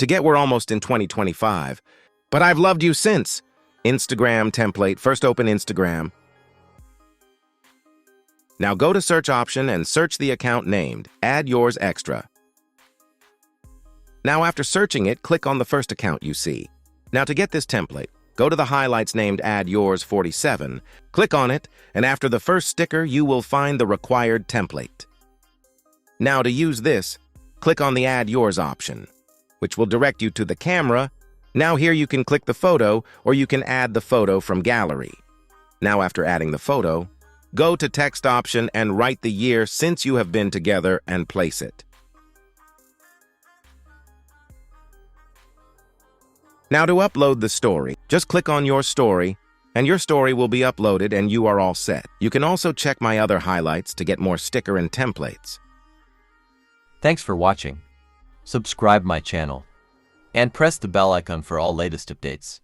To get we're almost in 2025. But I've loved you since. Instagram template. First open Instagram. Now go to search option and search the account named Add Yours Extra. Now after searching it, click on the first account you see. Now to get this template, go to the highlights named Add Yours 47, click on it, and after the first sticker, you will find the required template. Now to use this, click on the Add Yours option, which will direct you to the camera. Now here you can click the photo, or you can add the photo from gallery. Now after adding the photo, go to text option and write the year since you have been together and place it. Now to upload the story, just click on your story, and your story will be uploaded and you are all set. You can also check my other highlights to get more sticker and templates. Thanks for watching. Subscribe my channel and press the bell icon for all latest updates.